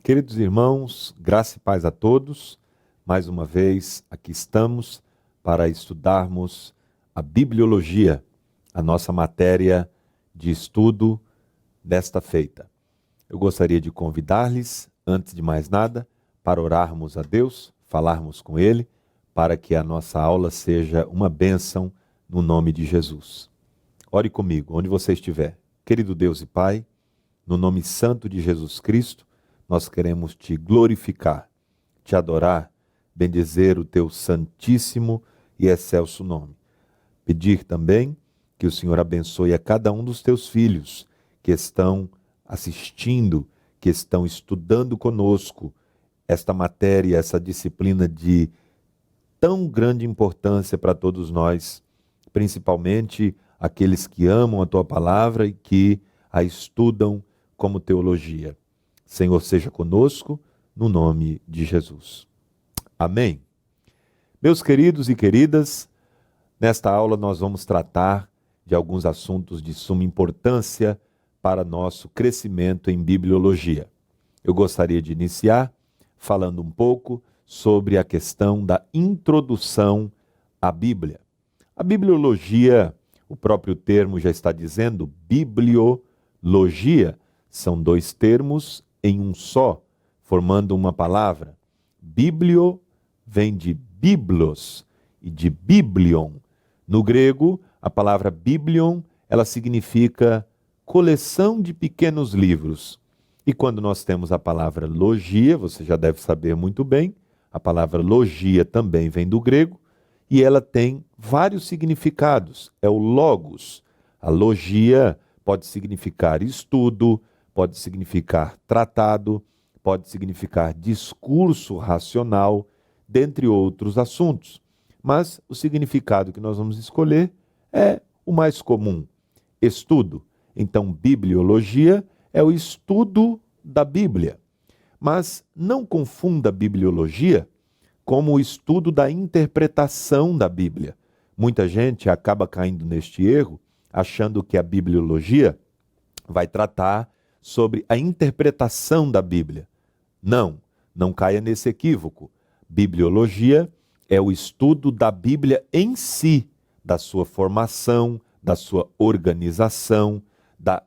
Queridos irmãos, graça e paz a todos. Mais uma vez, aqui estamos para estudarmos a bibliologia, a nossa matéria de estudo desta feita. Eu gostaria de convidar-lhes, antes de mais nada, para orarmos a Deus, falarmos com Ele, para que a nossa aula seja uma bênção no nome de Jesus. Ore comigo, onde você estiver. Querido Deus e Pai, no nome santo de Jesus Cristo, nós queremos te glorificar, te adorar, bendizer o teu santíssimo e excelso nome. Pedir também que o Senhor abençoe a cada um dos teus filhos que estão assistindo, que estão estudando conosco esta matéria, essa disciplina de tão grande importância para todos nós, principalmente aqueles que amam a tua palavra e que a estudam como teologia. Senhor, seja conosco, no nome de Jesus. Amém. Meus queridos e queridas, nesta aula nós vamos tratar de alguns assuntos de suma importância para nosso crescimento em bibliologia. Eu gostaria de iniciar falando um pouco sobre a questão da introdução à Bíblia. A bibliologia, o próprio termo já está dizendo, bibliologia, são dois termos em um só, formando uma palavra. Biblio vem de biblos e de biblion. No grego, a palavra biblion, ela significa coleção de pequenos livros. E quando nós temos a palavra logia, você já deve saber muito bem, a palavra logia também vem do grego, e ela tem vários significados. É o logos. A logia pode significar estudo, pode significar tratado, pode significar discurso racional, dentre outros assuntos. Mas o significado que nós vamos escolher é o mais comum, estudo. Então, bibliologia é o estudo da Bíblia. Mas não confunda bibliologia como o estudo da interpretação da Bíblia. Muita gente acaba caindo neste erro, achando que a bibliologia vai tratar sobre a interpretação da Bíblia. Não caia nesse equívoco. Bibliologia é o estudo da Bíblia em si, da sua formação, da sua organização, da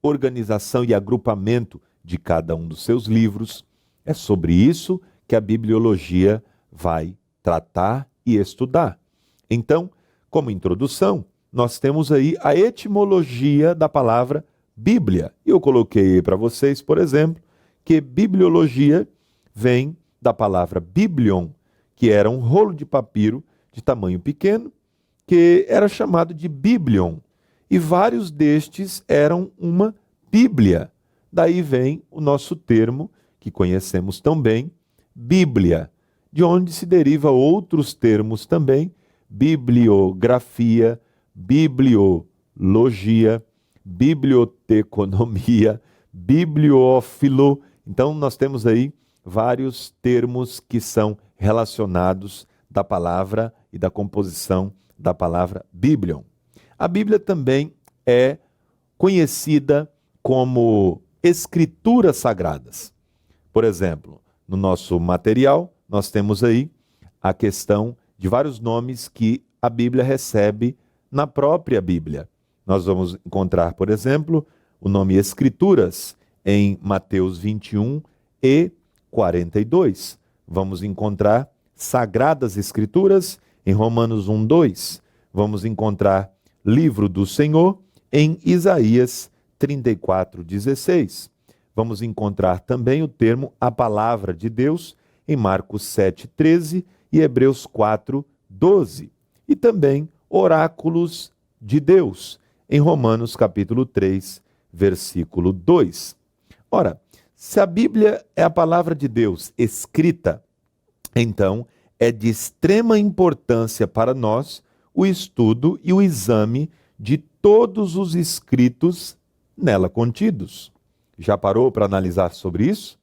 organização e agrupamento de cada um dos seus livros. É sobre isso que a bibliologia vai tratar e estudar. Então, como introdução, nós temos aí a etimologia da palavra Bíblia. Eu coloquei para vocês, por exemplo, que bibliologia vem da palavra biblion, que era um rolo de papiro de tamanho pequeno, que era chamado de biblion. E vários destes eram uma Bíblia. Daí vem o nosso termo, que conhecemos tão bem, Bíblia, de onde se deriva outros termos também, bibliografia, bibliologia, biblioteconomia, bibliófilo. Então, nós temos aí vários termos que são relacionados da palavra e da composição da palavra biblion. A Bíblia também é conhecida como escrituras sagradas. Por exemplo, no nosso material, nós temos aí a questão de vários nomes que a Bíblia recebe na própria Bíblia. Nós vamos encontrar, por exemplo, o nome Escrituras em Mateus 21 e 42. Vamos encontrar Sagradas Escrituras em Romanos 1, 2. Vamos encontrar Livro do Senhor em Isaías 34, 16. Vamos encontrar também o termo A Palavra de Deus em Marcos 7, 13 e Hebreus 4, 12. E também Oráculos de Deus em Romanos capítulo 3, versículo 2. Ora, se a Bíblia é a palavra de Deus escrita, então é de extrema importância para nós o estudo e o exame de todos os escritos nela contidos. Já parou para analisar sobre isso?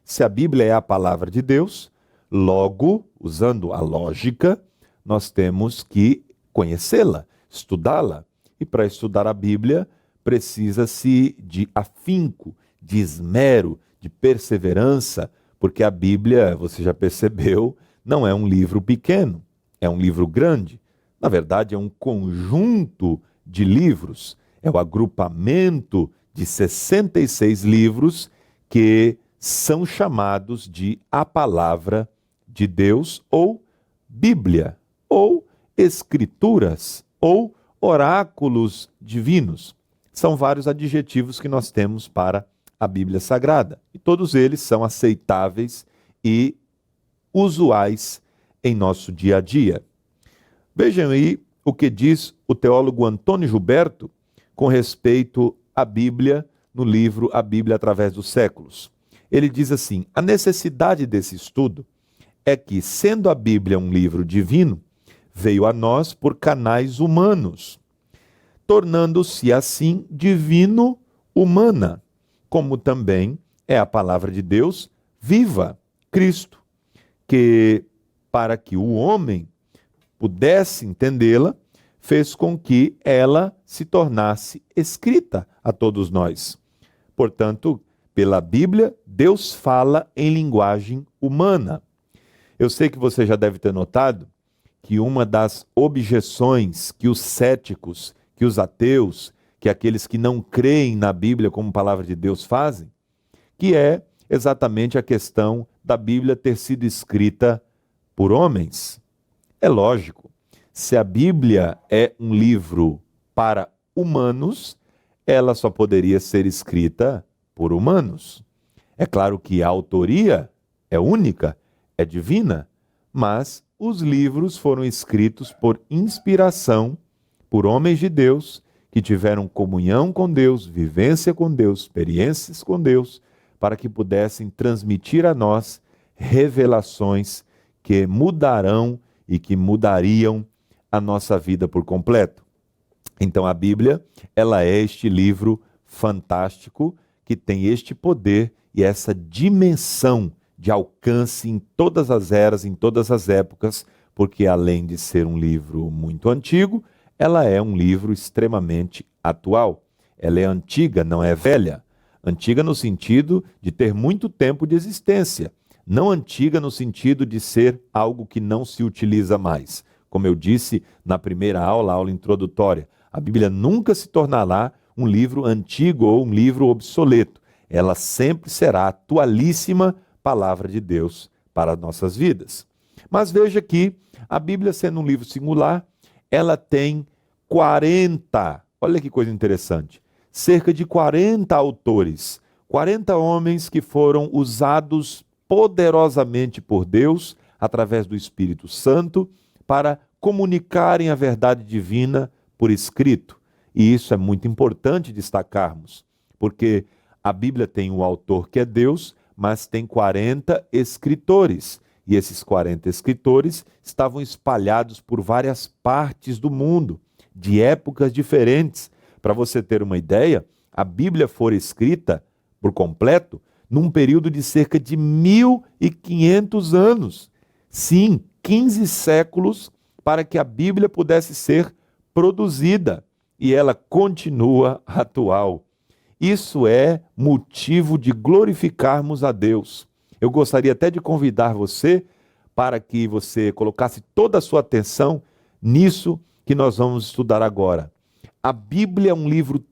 Se a Bíblia é a palavra de Deus, logo, usando a lógica, nós temos que conhecê-la, estudá-la. E para estudar a Bíblia, precisa-se de afinco, de esmero, de perseverança, porque a Bíblia, você já percebeu, não é um livro pequeno, é um livro grande. Na verdade, é um conjunto de livros, é o agrupamento de 66 livros que são chamados de a Palavra de Deus, ou Bíblia, ou Escrituras, ou oráculos divinos. São vários adjetivos que nós temos para a Bíblia Sagrada, e todos eles são aceitáveis e usuais em nosso dia a dia. Vejam aí o que diz o teólogo Antônio Gilberto com respeito à Bíblia, no livro A Bíblia através dos séculos. Ele diz assim: a necessidade desse estudo é que, sendo a Bíblia um livro divino, veio a nós por canais humanos, tornando-se assim divino-humana, como também é a palavra de Deus viva, Cristo, que, para que o homem pudesse entendê-la, fez com que ela se tornasse escrita a todos nós. Portanto, pela Bíblia, Deus fala em linguagem humana. Eu sei que você já deve ter notado que uma das objeções que os céticos, que os ateus, que aqueles que não creem na Bíblia como palavra de Deus fazem, que é exatamente a questão da Bíblia ter sido escrita por homens. É lógico, se a Bíblia é um livro para humanos, ela só poderia ser escrita por humanos. É claro que a autoria é única, é divina, mas os livros foram escritos por inspiração por homens de Deus que tiveram comunhão com Deus, vivência com Deus, experiências com Deus, para que pudessem transmitir a nós revelações que mudarão e que mudariam a nossa vida por completo. Então a Bíblia, ela é este livro fantástico que tem este poder e essa dimensão de alcance em todas as eras, em todas as épocas, porque além de ser um livro muito antigo, ela é um livro extremamente atual. Ela é antiga, não é velha. Antiga no sentido de ter muito tempo de existência, não antiga no sentido de ser algo que não se utiliza mais. Como eu disse na primeira aula, a aula introdutória, a Bíblia nunca se tornará um livro antigo ou um livro obsoleto. Ela sempre será a atualíssima palavra de Deus para as nossas vidas. Mas veja que a Bíblia, sendo um livro singular, ela tem 40, olha que coisa interessante, cerca de 40 autores, 40 homens que foram usados poderosamente por Deus, através do Espírito Santo, para comunicarem a verdade divina por escrito. E isso é muito importante destacarmos, porque a Bíblia tem um autor que é Deus, mas tem 40 escritores. E esses 40 escritores estavam espalhados por várias partes do mundo, de épocas diferentes. Para você ter uma ideia, a Bíblia foi escrita por completo num período de cerca de 1.500 anos. Sim, 15 séculos para que a Bíblia pudesse ser produzida. E ela continua atual. Isso é motivo de glorificarmos a Deus. Eu gostaria até de convidar você para que você colocasse toda a sua atenção nisso que nós vamos estudar agora. A Bíblia é um livro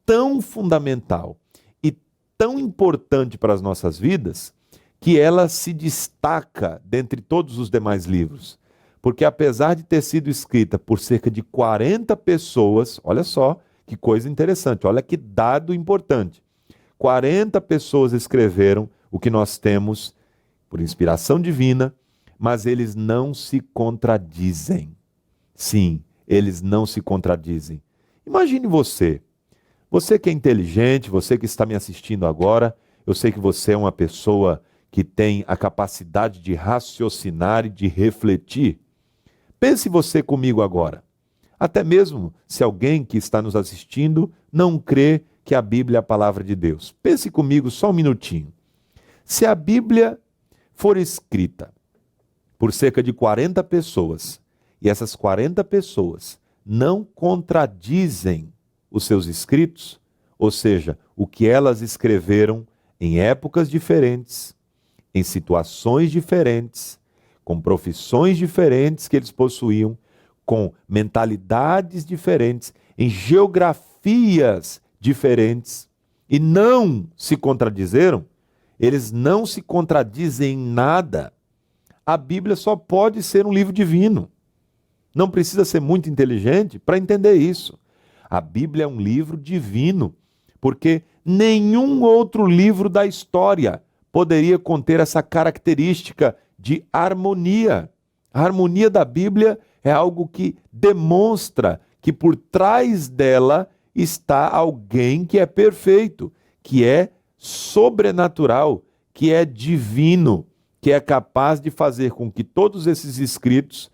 tão fundamental e tão importante para as nossas vidas que ela se destaca dentre todos os demais livros. Porque apesar de ter sido escrita por cerca de 40 pessoas, olha só que coisa interessante, olha que dado importante. 40 pessoas escreveram o que nós temos por inspiração divina, mas eles não se contradizem. Sim, eles não se contradizem. Imagine você que é inteligente, você que está me assistindo agora, eu sei que você é uma pessoa que tem a capacidade de raciocinar e de refletir. Pense você comigo agora. Até mesmo se alguém que está nos assistindo não crê que a Bíblia é a palavra de Deus. Pense comigo só um minutinho. Se a Bíblia for escrita por cerca de 40 pessoas, e essas 40 pessoas não contradizem os seus escritos, ou seja, o que elas escreveram em épocas diferentes, em situações diferentes, com profissões diferentes que eles possuíam, com mentalidades diferentes, em geografias diferentes, e não se contradizeram. Eles não se contradizem em nada. A Bíblia só pode ser um livro divino. Não precisa ser muito inteligente para entender isso. A Bíblia é um livro divino, porque nenhum outro livro da história poderia conter essa característica de harmonia. A harmonia da Bíblia é algo que demonstra que por trás dela está alguém que é perfeito, que é sobrenatural, que é divino, que é capaz de fazer com que todos esses escritos,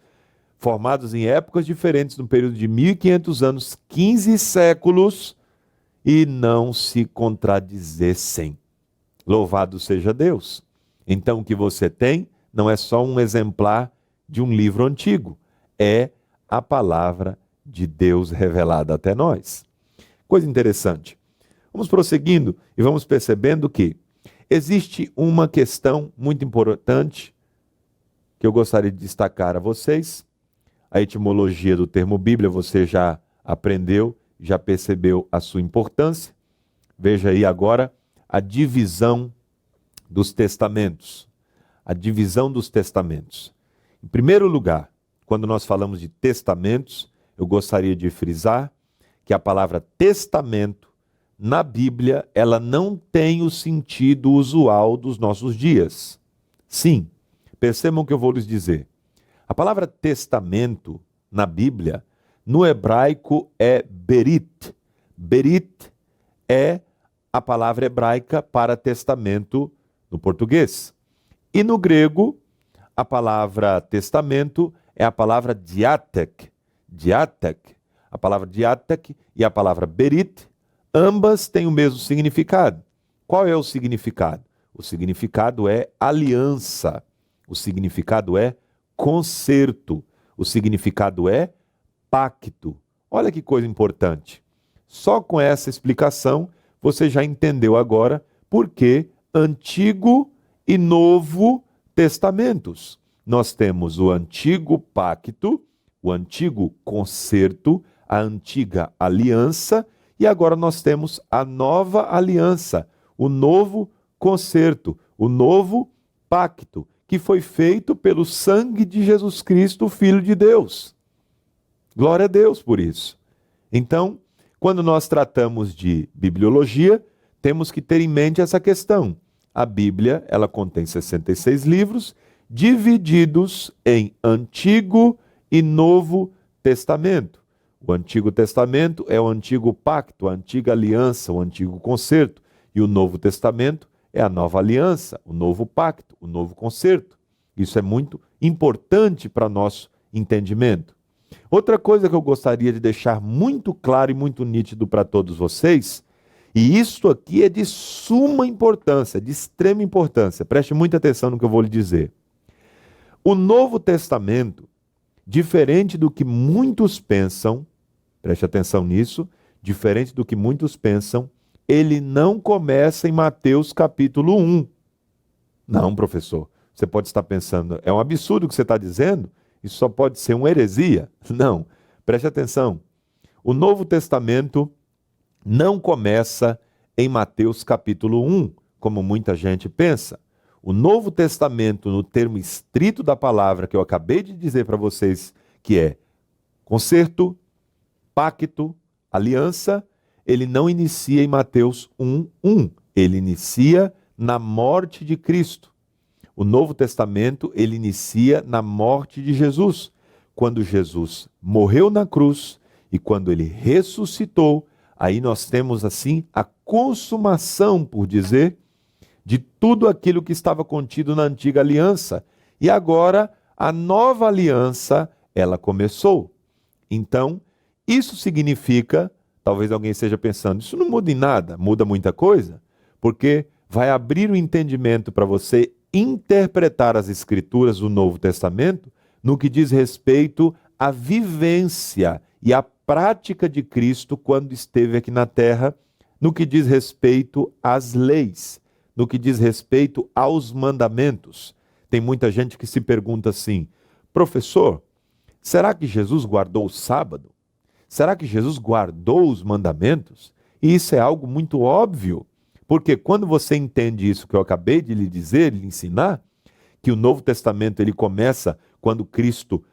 formados em épocas diferentes, no período de 1500 anos, 15 séculos, e não se contradizessem. Louvado seja Deus! Então o que você tem não é só um exemplar de um livro antigo, é a palavra de Deus revelada até nós. Coisa interessante. Vamos prosseguindo e vamos percebendo que existe uma questão muito importante que eu gostaria de destacar a vocês. A etimologia do termo Bíblia você já aprendeu, já percebeu a sua importância. Veja aí agora a divisão dos testamentos. A divisão dos testamentos. Em primeiro lugar, quando nós falamos de testamentos, eu gostaria de frisar que a palavra testamento, na Bíblia, ela não tem o sentido usual dos nossos dias. Sim, percebam o que eu vou lhes dizer. A palavra testamento, na Bíblia, no hebraico é berit. Berit é a palavra hebraica para testamento no português. E no grego, a palavra testamento é a palavra diatek. Diatek. A palavra diatek e a palavra berit, ambas têm o mesmo significado. Qual é o significado? O significado é aliança. O significado é concerto. O significado é pacto. Olha que coisa importante. Só com essa explicação você já entendeu agora por que Antigo e Novo Testamentos. Nós temos o antigo pacto, o antigo concerto, a antiga aliança, e agora nós temos a nova aliança, o novo concerto, o novo pacto, que foi feito pelo sangue de Jesus Cristo, Filho de Deus. Glória a Deus por isso. Então, quando nós tratamos de bibliologia, temos que ter em mente essa questão. A Bíblia, ela contém 66 livros, divididos em Antigo e Novo Testamento. O Antigo Testamento é o antigo pacto, a antiga aliança, o antigo concerto. E o Novo Testamento é a nova aliança, o novo pacto, o novo concerto. Isso é muito importante para nosso entendimento. Outra coisa que eu gostaria de deixar muito claro e muito nítido para todos vocês, e isso aqui é de suma importância, de extrema importância, preste muita atenção no que eu vou lhe dizer. O Novo Testamento, diferente do que muitos pensam, preste atenção nisso, diferente do que muitos pensam, ele não começa em Mateus capítulo 1. Não, professor, você pode estar pensando, é um absurdo o que você está dizendo? Isso só pode ser uma heresia. Não, preste atenção. O Novo Testamento não começa em Mateus capítulo 1, como muita gente pensa. O Novo Testamento, no termo estrito da palavra que eu acabei de dizer para vocês, que é concerto, pacto, aliança, ele não inicia em Mateus 1:1. Ele inicia na morte de Cristo. O Novo Testamento, ele inicia na morte de Jesus. Quando Jesus morreu na cruz e quando ele ressuscitou, aí nós temos assim a consumação, por dizer, de tudo aquilo que estava contido na antiga aliança. E agora a nova aliança, ela começou. Então, isso significa, talvez alguém esteja pensando, isso não muda em nada, muda muita coisa, porque vai abrir o entendimento para você interpretar as escrituras do Novo Testamento no que diz respeito à vivência e à prática de Cristo quando esteve aqui na terra, no que diz respeito às leis. no que diz respeito aos mandamentos. Tem muita gente que se pergunta assim: professor, será que Jesus guardou o sábado? Será que Jesus guardou os mandamentos? E isso é algo muito óbvio, porque quando você entende isso que eu acabei de lhe dizer, lhe ensinar, que o Novo Testamento ele começa quando Cristo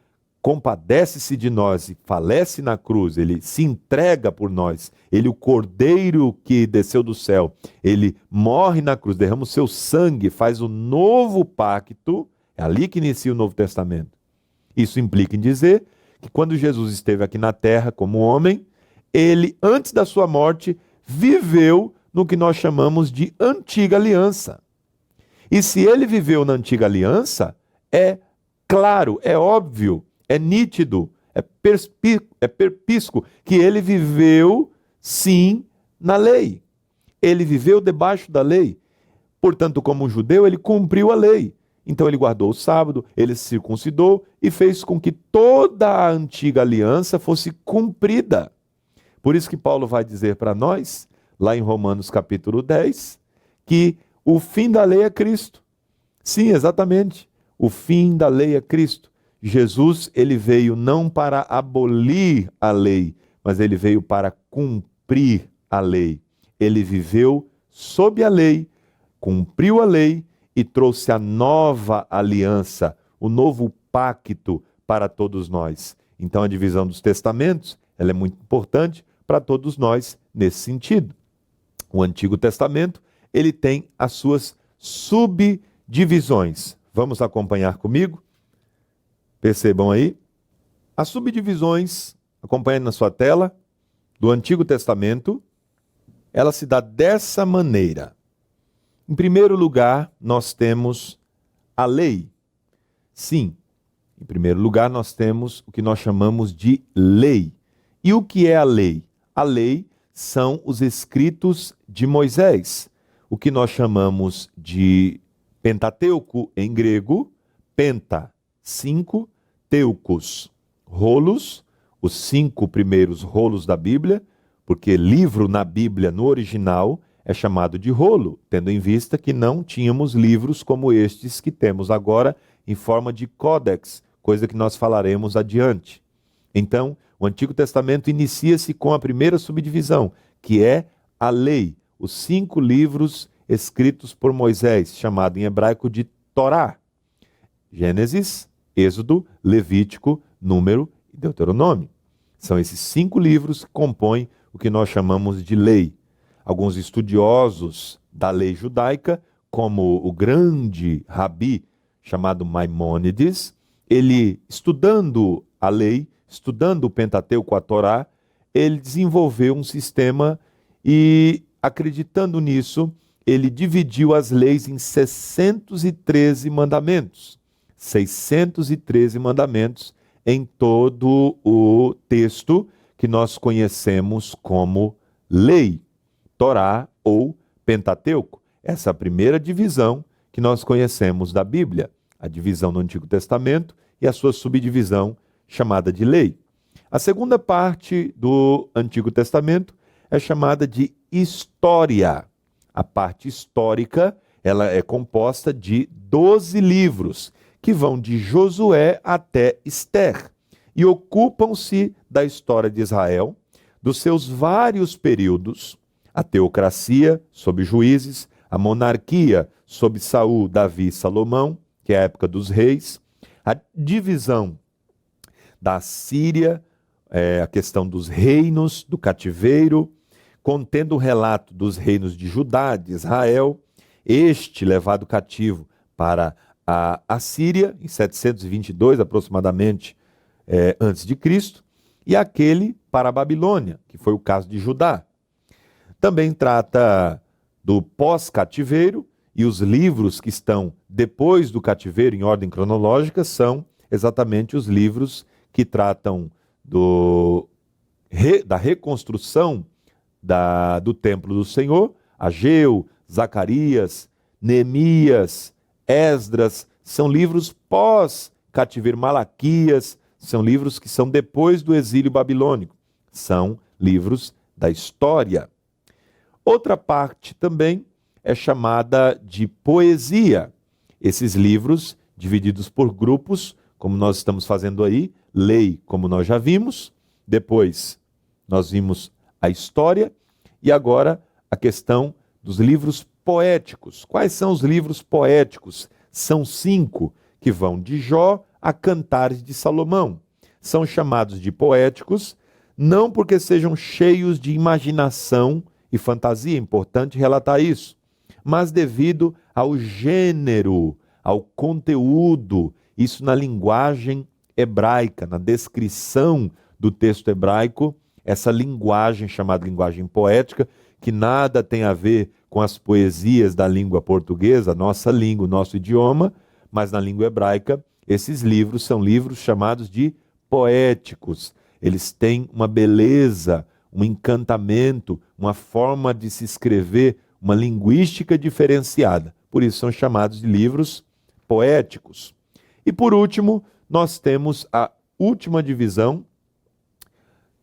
compadece-se de nós e falece na cruz, ele se entrega por nós, ele, o Cordeiro que desceu do céu, ele morre na cruz, derrama o seu sangue, faz o novo pacto, é ali que inicia o Novo Testamento. Isso implica em dizer que quando Jesus esteve aqui na terra como homem, ele, antes da sua morte, viveu no que nós chamamos de antiga aliança. E se ele viveu na antiga aliança, é claro, é óbvio, é nítido, é perpícuo que ele viveu, sim, na lei. Ele viveu debaixo da lei. Portanto, como judeu, ele cumpriu a lei. Então ele guardou o sábado, ele se circuncidou e fez com que toda a antiga aliança fosse cumprida. Por isso que Paulo vai dizer para nós, lá em Romanos capítulo 10, que o fim da lei é Cristo. Sim, exatamente. O fim da lei é Cristo. Jesus, ele veio não para abolir a lei, mas ele veio para cumprir a lei. Ele viveu sob a lei, cumpriu a lei e trouxe a nova aliança, o novo pacto para todos nós. Então a divisão dos testamentos, ela é muito importante para todos nós nesse sentido. O Antigo Testamento, ele tem as suas subdivisões. Vamos acompanhar comigo? Percebam aí. As subdivisões, acompanhando na sua tela, do Antigo Testamento, ela se dá dessa maneira. Em primeiro lugar, nós temos a lei. Sim, em primeiro lugar, nós temos o que nós chamamos de lei. E o que é a lei? A lei são os escritos de Moisés, o que nós chamamos de Pentateuco em grego, penta, 5, teucos, rolos, os 5 primeiros rolos da Bíblia, porque livro na Bíblia, no original, é chamado de rolo, tendo em vista que não tínhamos livros como estes que temos agora em forma de códex, coisa que nós falaremos adiante. Então, o Antigo Testamento inicia-se com a primeira subdivisão, que é a lei, os 5 livros escritos por Moisés, chamado em hebraico de Torá. Gênesis, Êxodo, Levítico, Número e Deuteronômio. São esses 5 livros que compõem o que nós chamamos de lei. Alguns estudiosos da lei judaica, como o grande rabi chamado Maimônides, ele, estudando a lei, estudando o Pentateuco, a Torá, ele desenvolveu um sistema e, acreditando nisso, ele dividiu as leis em 613 mandamentos. 613 mandamentos em todo o texto que nós conhecemos como lei, Torá ou Pentateuco. Essa é a primeira divisão que nós conhecemos da Bíblia, a divisão no Antigo Testamento e a sua subdivisão chamada de lei. A segunda parte do Antigo Testamento é chamada de história. A parte histórica, ela é composta de 12 livros, que vão de Josué até Ester, e ocupam-se da história de Israel, dos seus vários períodos, a teocracia sob juízes, a monarquia sob Saul, Davi e Salomão, que é a época dos reis, a divisão da Síria, a questão dos reinos, do cativeiro, contendo o relato dos reinos de Judá, de Israel, este levado cativo para a Assíria, em 722 aproximadamente antes de Cristo, e aquele para a Babilônia, que foi o caso de Judá. Também trata do pós-cativeiro, e os livros que estão depois do cativeiro, em ordem cronológica, são exatamente os livros que tratam da reconstrução do templo do Senhor. Ageu, Zacarias, Neemias, Esdras, são livros pós-cativeiro. Malaquias, são livros que são depois do exílio babilônico. São livros da história. Outra parte também é chamada de poesia. Esses livros, divididos por grupos, como nós estamos fazendo aí, lei, como nós já vimos, depois nós vimos a história e agora a questão dos livros poéticos. Quais são os livros poéticos? São 5, que vão de Jó a Cantares de Salomão. São chamados de poéticos, não porque sejam cheios de imaginação e fantasia, é importante relatar isso, mas devido ao gênero, ao conteúdo, isso na linguagem hebraica, na descrição do texto hebraico, essa linguagem chamada linguagem poética, que nada tem a ver com as poesias da língua portuguesa, nossa língua, nosso idioma, mas na língua hebraica, esses livros são livros chamados de poéticos. Eles têm uma beleza, um encantamento, uma forma de se escrever, uma linguística diferenciada. Por isso são chamados de livros poéticos. E por último, nós temos a última divisão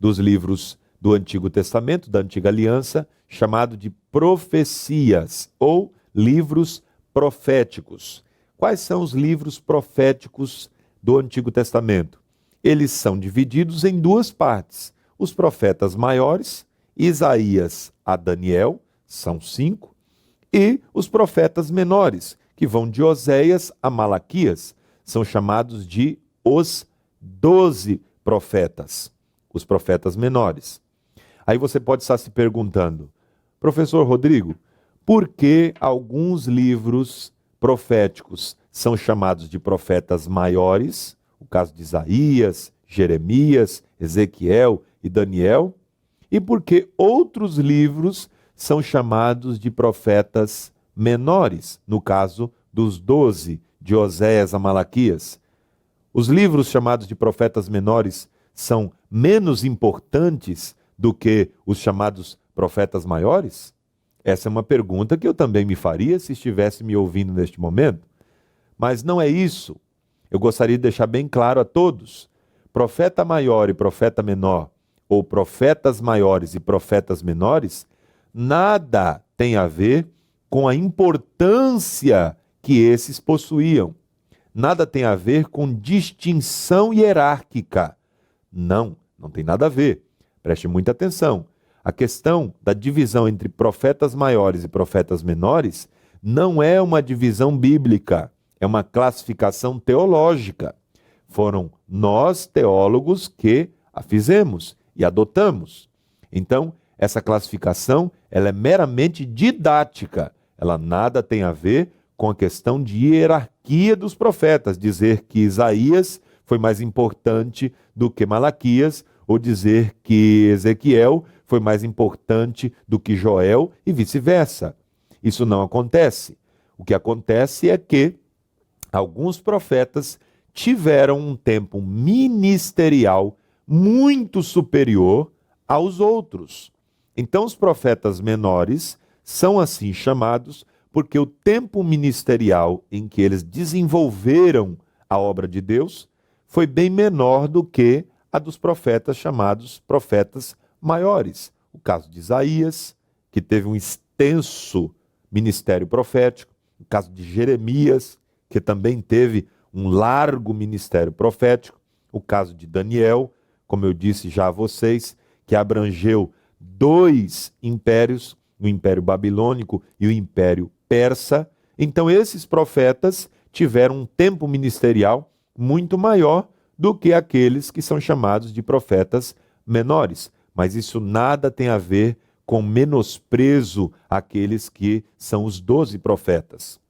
dos livros do Antigo Testamento, da Antiga Aliança, chamado de profecias ou livros proféticos. Quais são os livros proféticos do Antigo Testamento? Eles são divididos em 2 partes. Os profetas maiores, Isaías a Daniel, são 5, e os profetas menores, que vão de Oséias a Malaquias, são chamados de os 12 profetas, os profetas menores. Aí você pode estar se perguntando, professor Rodrigo, por que alguns livros proféticos são chamados de profetas maiores, o caso de Isaías, Jeremias, Ezequiel e Daniel, e por que outros livros são chamados de profetas menores, no caso dos 12, de Oséias a Malaquias? Os livros chamados de profetas menores são menos importantes do que os chamados profetas maiores? Essa é uma pergunta que eu também me faria se estivesse me ouvindo neste momento. Mas não é isso. Eu gostaria de deixar bem claro a todos. Profeta maior e profeta menor, ou profetas maiores e profetas menores, nada tem a ver com a importância que esses possuíam. Nada tem a ver com distinção hierárquica. Não tem nada a ver. Preste muita atenção. A questão da divisão entre profetas maiores e profetas menores não é uma divisão bíblica, é uma classificação teológica. Foram nós, teólogos, que a fizemos e adotamos. Então, essa classificação ela é meramente didática. Ela nada tem a ver com a questão de hierarquia dos profetas, dizer que Isaías foi mais importante do que Malaquias, ou dizer que Ezequiel foi mais importante do que Joel e vice-versa. Isso não acontece. O que acontece é que alguns profetas tiveram um tempo ministerial muito superior aos outros. Então, os profetas menores são assim chamados porque o tempo ministerial em que eles desenvolveram a obra de Deus foi bem menor do que a dos profetas chamados profetas maiores. O caso de Isaías, que teve um extenso ministério profético, o caso de Jeremias, que também teve um largo ministério profético, o caso de Daniel, como eu disse já a vocês, que abrangeu 2 impérios, o Império Babilônico e o Império Persa. Então esses profetas tiveram um tempo ministerial muito maior do que aqueles que são chamados de profetas menores. Mas isso nada tem a ver com menosprezo àqueles que são os 12 profetas.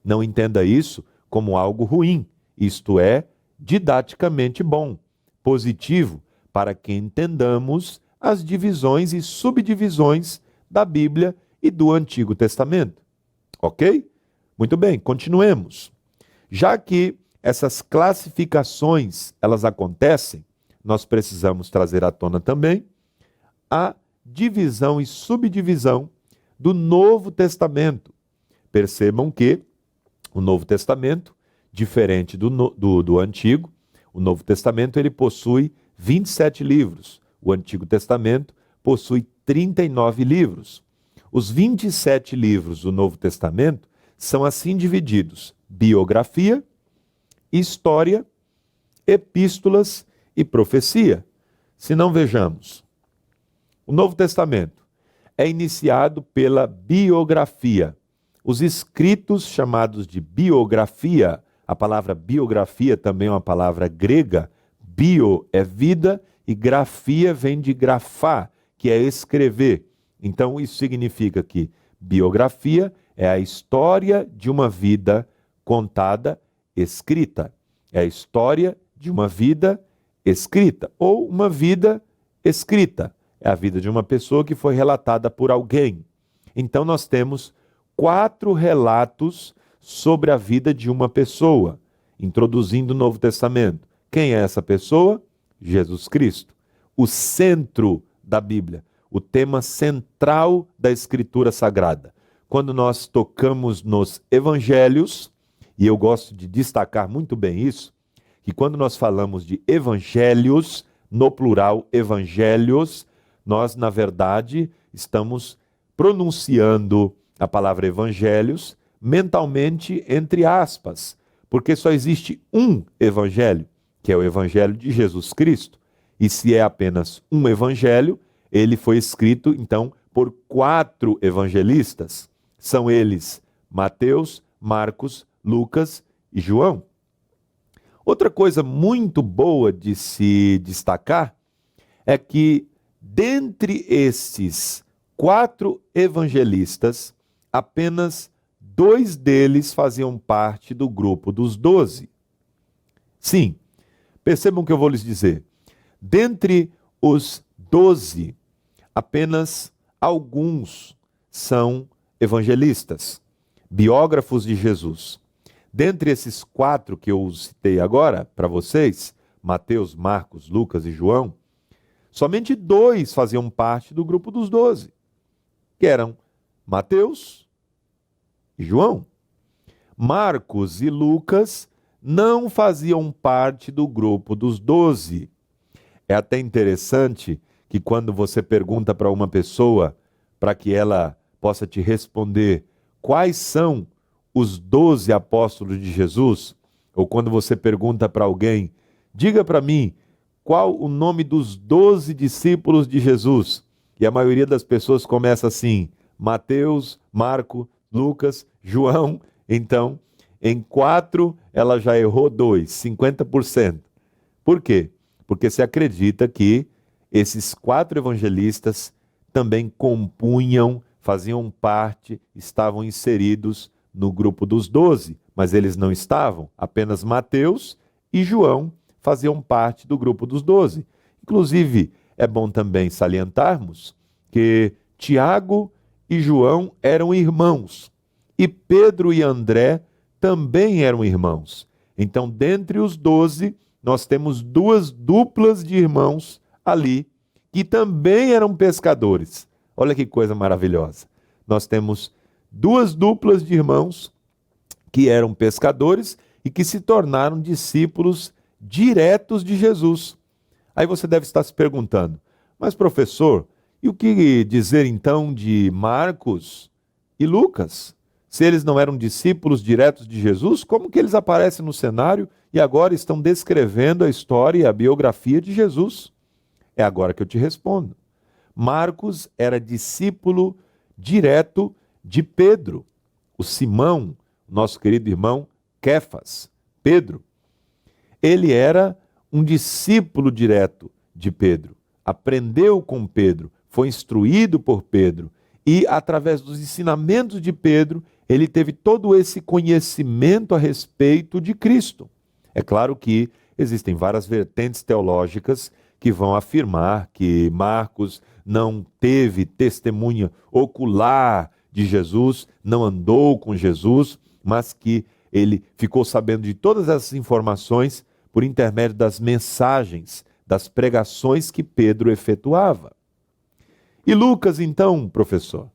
Não entenda isso como algo ruim. Isto é didaticamente bom, positivo, para que entendamos as divisões e subdivisões da Bíblia e do Antigo Testamento. Ok? Muito bem, continuemos. Já que essas classificações, elas acontecem, nós precisamos trazer à tona também a divisão e subdivisão do Novo Testamento. Percebam que o Novo Testamento, diferente do Antigo, o Novo Testamento ele possui 27 livros. O Antigo Testamento possui 39 livros. Os 27 livros do Novo Testamento são assim divididos: biografia, história, epístolas e profecia. Se não, vejamos. O Novo Testamento é iniciado pela biografia. Os escritos chamados de biografia, a palavra biografia também é uma palavra grega. Bio é vida e grafia vem de grafar, que é escrever. Então isso significa que biografia é a história de uma vida contada, escrita. É a história de uma vida escrita, ou uma vida escrita. É a vida de uma pessoa que foi relatada por alguém. Então nós temos 4 relatos sobre a vida de uma pessoa, introduzindo o Novo Testamento. Quem é essa pessoa? Jesus Cristo. O centro da Bíblia, o tema central da Escritura Sagrada. Quando nós tocamos nos evangelhos, e eu gosto de destacar muito bem isso, que quando nós falamos de evangelhos, no plural evangelhos, nós, na verdade, estamos pronunciando a palavra evangelhos mentalmente entre aspas, porque só existe um evangelho, que é o evangelho de Jesus Cristo. E se é apenas um evangelho, ele foi escrito, então, por 4 evangelistas. São eles Mateus, Marcos, Lucas e João. Outra coisa muito boa de se destacar é que, dentre esses 4 evangelistas, apenas 2 deles faziam parte do grupo dos 12. Sim, percebam o que eu vou lhes dizer. Dentre os 12, apenas alguns são evangelistas, biógrafos de Jesus. Dentre esses 4 que eu citei agora para vocês, Mateus, Marcos, Lucas e João, somente 2 faziam parte do grupo dos 12, que eram Mateus e João. Marcos e Lucas não faziam parte do grupo dos 12. É até interessante que quando você pergunta para uma pessoa, para que ela possa te responder quais são os 12 apóstolos de Jesus, ou quando você pergunta para alguém, diga para mim qual o nome dos 12 discípulos de Jesus, e a maioria das pessoas começa assim, Mateus, Marcos, Lucas, João. Então, em 4 ela já errou 2, 50%. Por quê? Porque se acredita que esses 4 evangelistas também compunham, faziam parte, estavam inseridos no grupo dos 12, mas eles não estavam. Apenas Mateus e João faziam parte do grupo dos 12. Inclusive, é bom também salientarmos que Tiago e João eram irmãos, e Pedro e André também eram irmãos. Então, dentre os 12, nós temos 2 duplas de irmãos ali, que também eram pescadores. Olha que coisa maravilhosa. Nós temos 2 duplas de irmãos que eram pescadores e que se tornaram discípulos diretos de Jesus. Aí você deve estar se perguntando, mas professor, e o que dizer então de Marcos e Lucas? Se eles não eram discípulos diretos de Jesus, como que eles aparecem no cenário e agora estão descrevendo a história e a biografia de Jesus? É agora que eu te respondo. Marcos era discípulo direto de Pedro, o Simão, nosso querido irmão Quefas, Pedro. Ele era um discípulo direto de Pedro, aprendeu com Pedro, foi instruído por Pedro e, através dos ensinamentos de Pedro, ele teve todo esse conhecimento a respeito de Cristo. É claro que existem várias vertentes teológicas que vão afirmar que Marcos não teve testemunha ocular de Jesus, não andou com Jesus, mas que ele ficou sabendo de todas essas informações por intermédio das mensagens, das pregações que Pedro efetuava. E Lucas, então, professor?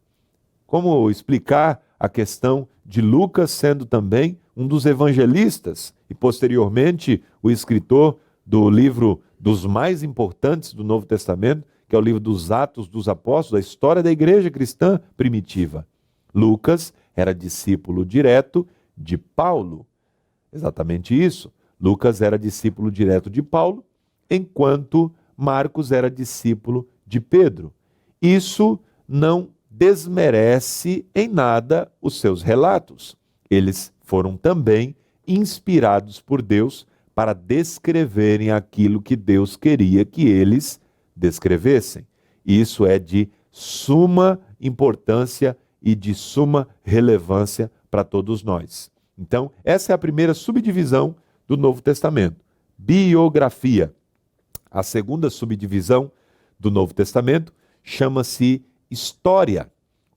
Como explicar a questão de Lucas sendo também um dos evangelistas e, posteriormente, o escritor do livro dos mais importantes do Novo Testamento, que é o livro dos Atos dos Apóstolos, a história da igreja cristã primitiva. Lucas era discípulo direto de Paulo. Exatamente isso. Lucas era discípulo direto de Paulo, enquanto Marcos era discípulo de Pedro. Isso não desmerece em nada os seus relatos. Eles foram também inspirados por Deus para descreverem aquilo que Deus queria que eles descrevessem. Isso é de suma importância e de suma relevância para todos nós. Então, essa é a primeira subdivisão do Novo Testamento, biografia. A segunda subdivisão do Novo Testamento chama-se história.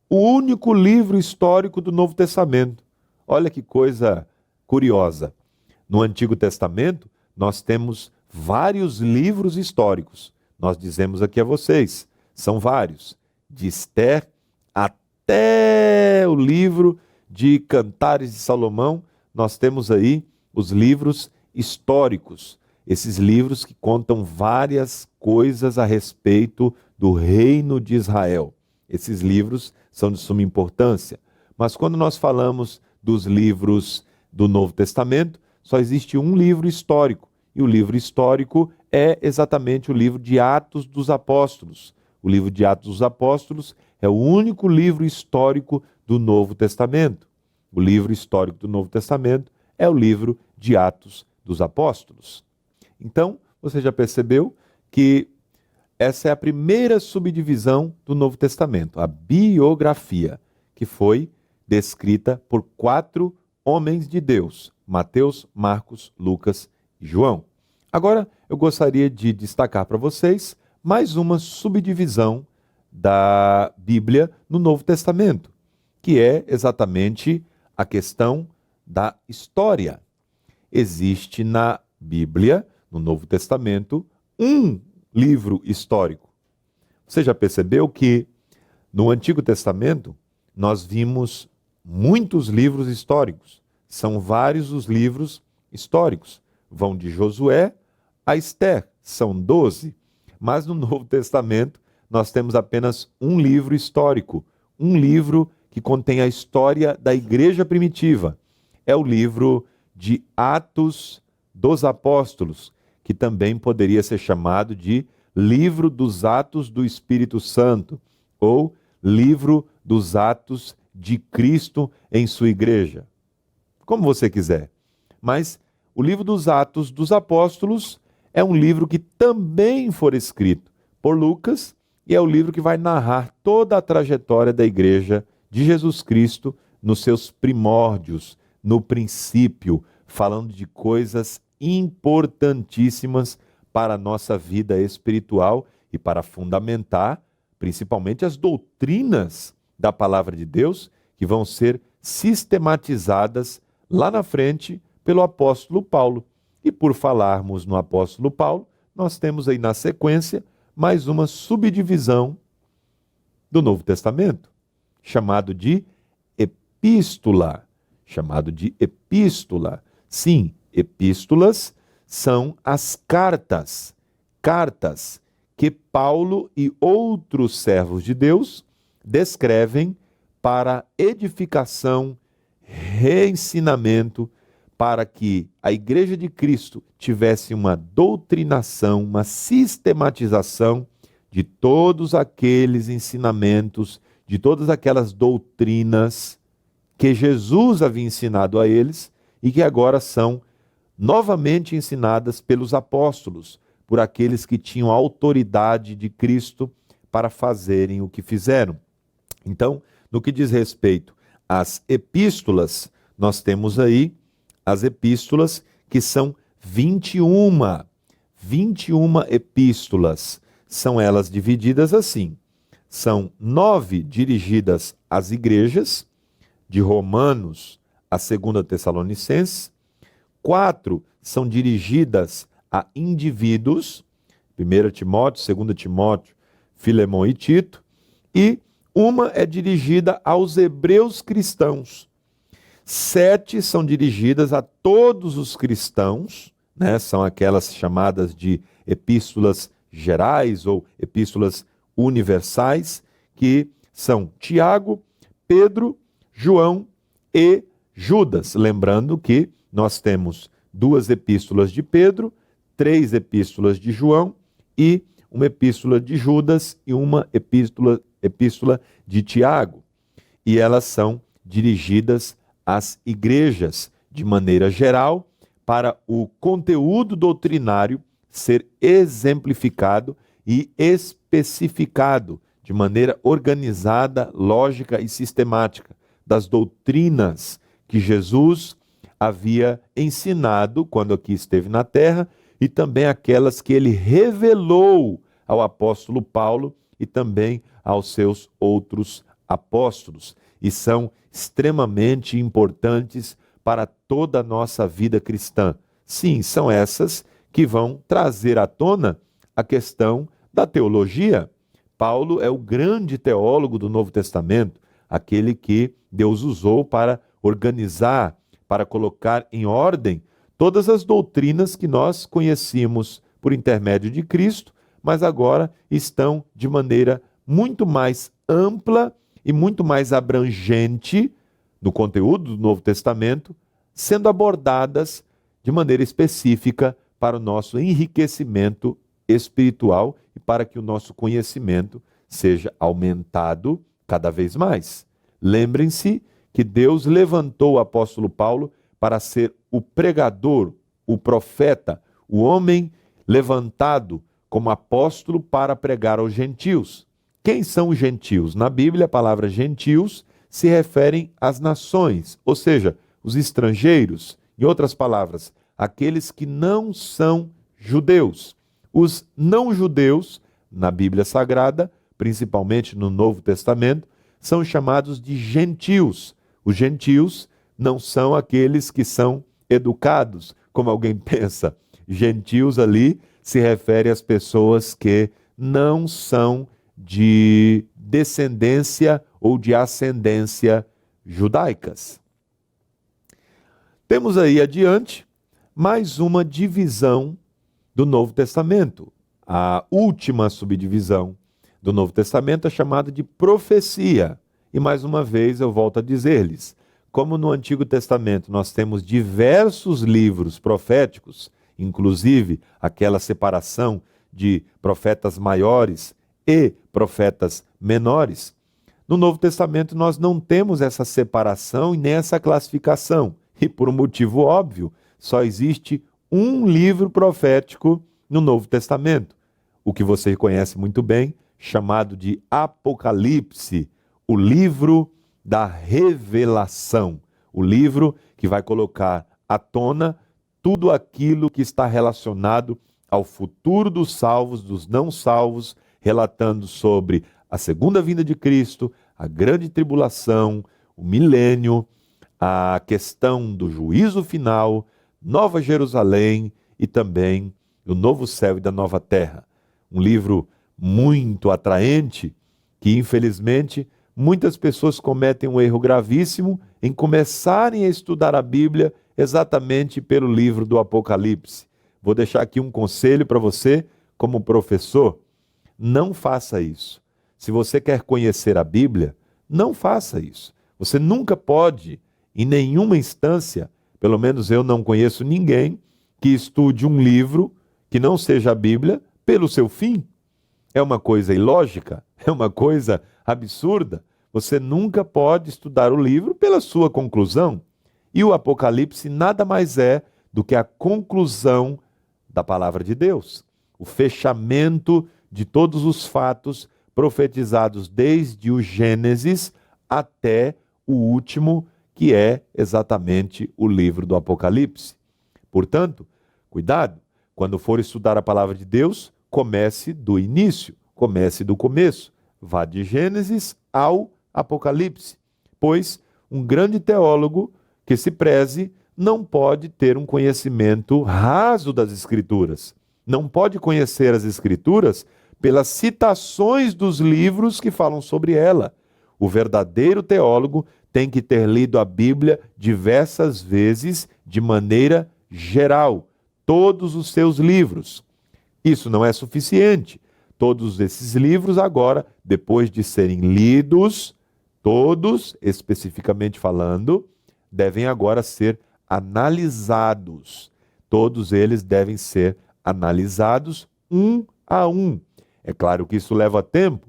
O único livro histórico do Novo Testamento. Olha que coisa curiosa. No Antigo Testamento, nós temos vários livros históricos. Nós dizemos aqui a vocês, são vários. De Esther até o livro de Cantares de Salomão, nós temos aí os livros históricos. Esses livros que contam várias coisas a respeito do reino de Israel. Esses livros são de suma importância. Mas quando nós falamos dos livros do Novo Testamento, só existe um livro histórico. E o livro histórico é exatamente o livro de Atos dos Apóstolos. O livro de Atos dos Apóstolos é o único livro histórico do Novo Testamento. O livro histórico do Novo Testamento é o livro de Atos dos Apóstolos. Então, você já percebeu que essa é a primeira subdivisão do Novo Testamento, a biografia, que foi descrita por 4 homens de Deus, Mateus, Marcos, Lucas e João. Agora, eu gostaria de destacar para vocês mais uma subdivisão da Bíblia no Novo Testamento, que é exatamente a questão da história. Existe na Bíblia, no Novo Testamento, um livro histórico. Você já percebeu que no Antigo Testamento nós vimos muitos livros históricos. São vários os livros históricos. Vão de Josué a Esther, são 12. Mas no Novo Testamento nós temos apenas um livro histórico, um livro que contém a história da igreja primitiva. É o livro de Atos dos Apóstolos, que também poderia ser chamado de Livro dos Atos do Espírito Santo, ou Livro dos Atos de Cristo em sua igreja. Como você quiser. Mas o livro dos Atos dos Apóstolos é um livro que também foi escrito por Lucas e é o livro que vai narrar toda a trajetória da igreja de Jesus Cristo nos seus primórdios, no princípio, falando de coisas importantíssimas para a nossa vida espiritual e para fundamentar, principalmente, as doutrinas da palavra de Deus, que vão ser sistematizadas lá na frente pelo apóstolo Paulo. E por falarmos no apóstolo Paulo, nós temos aí na sequência mais uma subdivisão do Novo Testamento, chamado de epístola. Chamado de epístola. Sim, epístolas são as cartas que Paulo e outros servos de Deus descrevem para edificação, reensinamento, para que a Igreja de Cristo tivesse uma doutrinação, uma sistematização de todos aqueles ensinamentos, de todas aquelas doutrinas que Jesus havia ensinado a eles e que agora são novamente ensinadas pelos apóstolos, por aqueles que tinham a autoridade de Cristo para fazerem o que fizeram. Então, no que diz respeito às epístolas, nós temos aí as epístolas que são 21 epístolas. São elas divididas assim. São 9 dirigidas às igrejas, de Romanos a 2 Tessalonicenses. 4 são dirigidas a indivíduos, 1 Timóteo, 2 Timóteo, Filemão e Tito. E uma é dirigida aos hebreus cristãos. 7 são dirigidas a todos os cristãos, né? São aquelas chamadas de epístolas gerais ou epístolas universais, que são Tiago, Pedro, João e Judas. Lembrando que nós temos 2 epístolas de Pedro, 3 epístolas de João e uma epístola de Judas e uma epístola de Tiago. E elas são dirigidas às igrejas de maneira geral, para o conteúdo doutrinário ser exemplificado e especificado de maneira organizada, lógica e sistemática das doutrinas que Jesus havia ensinado quando aqui esteve na terra e também aquelas que ele revelou ao apóstolo Paulo e também aos seus outros apóstolos. E são extremamente importantes para toda a nossa vida cristã. Sim, são essas que vão trazer à tona a questão da teologia. Paulo é o grande teólogo do Novo Testamento, aquele que Deus usou para organizar, para colocar em ordem todas as doutrinas que nós conhecíamos por intermédio de Cristo, mas agora estão de maneira muito mais ampla e muito mais abrangente no conteúdo do Novo Testamento, sendo abordadas de maneira específica para o nosso enriquecimento espiritual e para que o nosso conhecimento seja aumentado cada vez mais. Lembrem-se que Deus levantou o apóstolo Paulo para ser o pregador, o profeta, o homem levantado como apóstolo para pregar aos gentios. Quem são os gentios? Na Bíblia, a palavra gentios se refere às nações, ou seja, os estrangeiros. Em outras palavras, aqueles que não são judeus. Os não-judeus, na Bíblia Sagrada, principalmente no Novo Testamento, são chamados de gentios. Os gentios não são aqueles que são educados, como alguém pensa. Gentios ali se refere às pessoas que não são de descendência ou de ascendência judaicas. Temos aí adiante mais uma divisão do Novo Testamento. A última subdivisão do Novo Testamento é chamada de profecia. E mais uma vez eu volto a dizer-lhes, como no Antigo Testamento nós temos diversos livros proféticos, inclusive aquela separação de profetas maiores e profetas menores, no Novo Testamento nós não temos essa separação e nem essa classificação. E por um motivo óbvio, só existe um livro profético no Novo Testamento, o que você conhece muito bem, chamado de Apocalipse, o livro da revelação, o livro que vai colocar à tona tudo aquilo que está relacionado ao futuro dos salvos, dos não salvos, relatando sobre a segunda vinda de Cristo, a grande tribulação, o milênio, a questão do juízo final, Nova Jerusalém e também o novo céu e da nova terra. Um livro muito atraente que, infelizmente, muitas pessoas cometem um erro gravíssimo em começarem a estudar a Bíblia exatamente pelo livro do Apocalipse. Vou deixar aqui um conselho para você, como professor: não faça isso. Se você quer conhecer a Bíblia, não faça isso. Você nunca pode, em nenhuma instância, pelo menos eu não conheço ninguém que estude um livro que não seja a Bíblia pelo seu fim. É uma coisa ilógica, é uma coisa absurda. Você nunca pode estudar o livro pela sua conclusão. E o Apocalipse nada mais é do que a conclusão da palavra de Deus, o fechamento de todos os fatos profetizados desde o Gênesis até o último, que é exatamente o livro do Apocalipse. Portanto, cuidado, quando for estudar a palavra de Deus, comece do início, comece do começo, vá de Gênesis ao Apocalipse, pois um grande teólogo que se preze não pode ter um conhecimento raso das Escrituras, não pode conhecer as Escrituras pelas citações dos livros que falam sobre ela. O verdadeiro teólogo tem que ter lido a Bíblia diversas vezes de maneira geral, todos os seus livros. Isso não é suficiente. Todos esses livros agora, depois de serem lidos, todos, especificamente falando, devem agora ser analisados. Todos eles devem ser analisados um a um. É claro que isso leva tempo,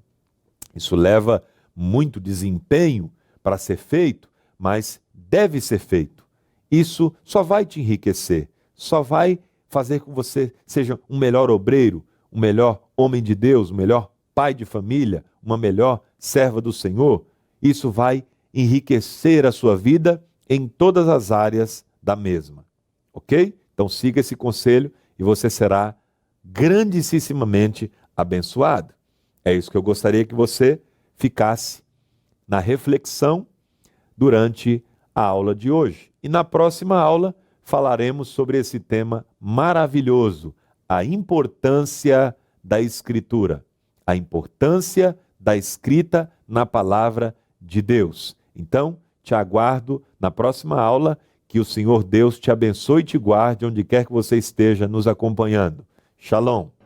isso leva muito desempenho para ser feito, mas deve ser feito. Isso só vai te enriquecer, só vai fazer com que você seja um melhor obreiro, um melhor homem de Deus, um melhor pai de família, uma melhor serva do Senhor. Isso vai enriquecer a sua vida em todas as áreas da mesma. Ok? Então siga esse conselho e você será grandissimamente abençoado. É isso que eu gostaria que você ficasse na reflexão durante a aula de hoje. E na próxima aula falaremos sobre esse tema maravilhoso, a importância da Escritura, a importância da escrita na palavra de Deus. Então, te aguardo na próxima aula. Que o Senhor Deus te abençoe e te guarde onde quer que você esteja nos acompanhando. Shalom.